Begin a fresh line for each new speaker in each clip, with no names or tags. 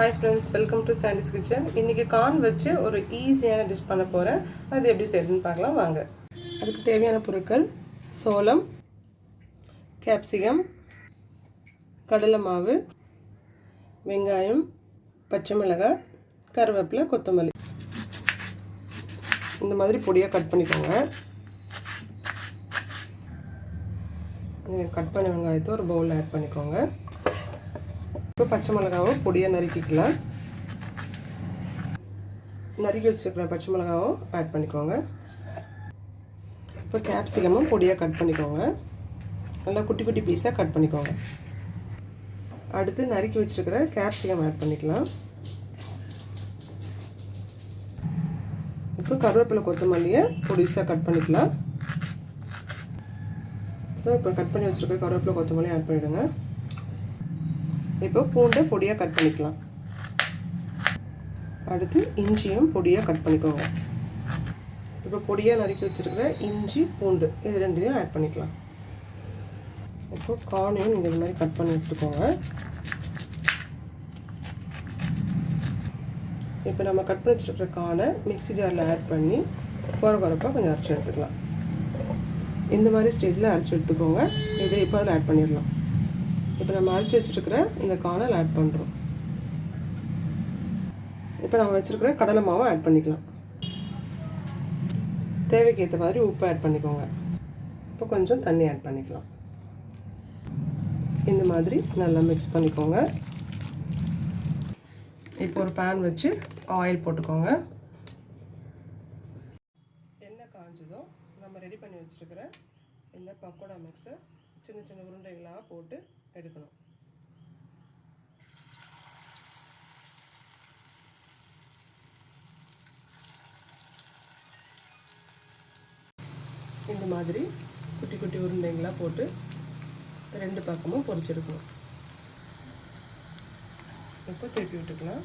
Hi friends, welcome to Sandy's Kitchen. இன்னைக்கு corn வச்சு ஒரு ஈஸியான டிஷ் பண்ண போறேன். அது எப்படி செய்யணும்னு பார்க்கலாம் வாங்க. அதுக்கு தேவையான பொருட்கள் சோளம், கேப்சிகம், கடலை மாவு, வெங்காயம், பச்சை மிளகாய், கருவேப்பிலை, கொத்தமல்லி. இந்த மாதிரி பொடியா கட் பண்ணிக்கோங்க. கட் பண்ண வெங்காயத்தை ஒரு பவுல்ல ஆட் பண்ணிக்கோங்க. இப்போ பச்சை மிளகாவை பொடியாக நறுக்கிக்கலாம். நறுக்கி வச்சுருக்கிற பச்சை மிளகாவும் ஆட் பண்ணிக்கோங்க. இப்போ கேப்சிகமும் பொடியாக கட் பண்ணிக்கோங்க. நல்லா குட்டி குட்டி பீஸாக கட் பண்ணிக்கோங்க. அடுத்து நறுக்கி வச்சுருக்கிற கேப்சிகம் ஆட் பண்ணிக்கலாம். இப்போ கருவேப்பிலை கொத்தமல்லியை பொடிசாக கட் பண்ணிக்கலாம். ஸோ இப்போ கட் பண்ணி வச்சுருக்கிற கருவேப்பிலை கொத்தமல்லி ஆட் பண்ணிவிடுங்க. இப்போ பூண்டை பொடியாக கட் பண்ணிக்கலாம். அடுத்து இஞ்சியும் பொடியாக கட் பண்ணிக்கோங்க. இப்போ பொடியாக நறுக்கி வச்சுருக்கிற இஞ்சி பூண்டு இது ரெண்டையும் ஆட் பண்ணிக்கலாம். இப்போ கார்னையும் நீங்கள் இது மாதிரி கட் பண்ணி எடுத்துக்கோங்க. இப்போ நம்ம கட் பண்ணி வச்சுருக்கிற கார்னை மிக்ஸி ஜாரில் ஆட் பண்ணி குறப்பாக கொஞ்சம் அரைச்சி எடுத்துக்கலாம். இந்த மாதிரி ஸ்டேஜில் அரைச்சி எடுத்துக்கோங்க. இதை இப்போ அதில் ஆட் பண்ணிடலாம். இப்போ நம்ம அரைச்சி வச்சுருக்கிற இந்த கார்னை ஆட் பண்ணுறோம். இப்போ நம்ம வச்சுருக்கிற கடலை மாவை ஆட் பண்ணிக்கலாம். தேவைக்கு ஏற்ற மாதிரி உப்பு ஆட் பண்ணிக்கோங்க. இப்போ கொஞ்சம் தண்ணி ஆட் பண்ணிக்கலாம். இந்த மாதிரி நல்லா மிக்ஸ் பண்ணிக்கோங்க. இப்போ ஒரு பேன் வச்சு ஆயில் போட்டுக்கோங்க. எண்ணெய் காஞ்சதும் நம்ம ரெடி பண்ணி வச்சுருக்கிற இந்த பக்கோடா மிக்ஸை சின்ன சின்ன உருண்டைகளாக போட்டு எடுக்கணும். இந்த மாதிரி குட்டி குட்டி உருண்டைகளாக போட்டு ரெண்டு பக்கமும் பொரிச்செடுக்கணும். இப்போ திருப்பி விட்டுக்கலாம்.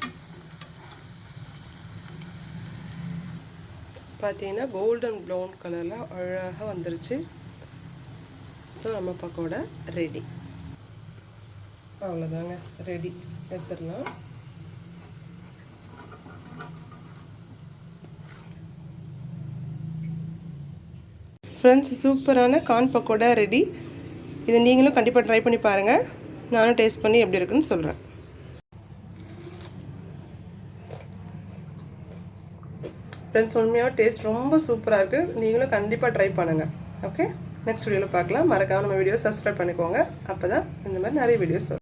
பார்த்தீங்கன்னா கோல்டன் ப்ரௌன் கலரில் அழகாக வந்துருச்சு. ஸோ நம்ம பக்கோடா ரெடி. அவ்வளோதாங்க, ரெடி. எடுத்துடலாம். ஃப்ரெண்ட்ஸ், சூப்பரான கார்ன் பக்கோடா ரெடி. இதை நீங்களும் கண்டிப்பாக ட்ரை பண்ணி பாருங்கள். நானும் டேஸ்ட் பண்ணி எப்படி இருக்குன்னு சொல்கிறேன். ஃப்ரெண்ட்ஸ், உண்மையாக டேஸ்ட் ரொம்ப சூப்பராக இருக்குது. நீங்களும் கண்டிப்பாக ட்ரை பண்ணுங்கள். ஓகே, நெக்ஸ்ட் வீடியோவில் பார்க்கலாம். மறக்காமல் நம்ம வீடியோ சப்ஸ்கிரைப் பண்ணிக்கோங்க. அப்போ தான் இந்த மாதிரி நிறைய வீடியோஸ் வரும்.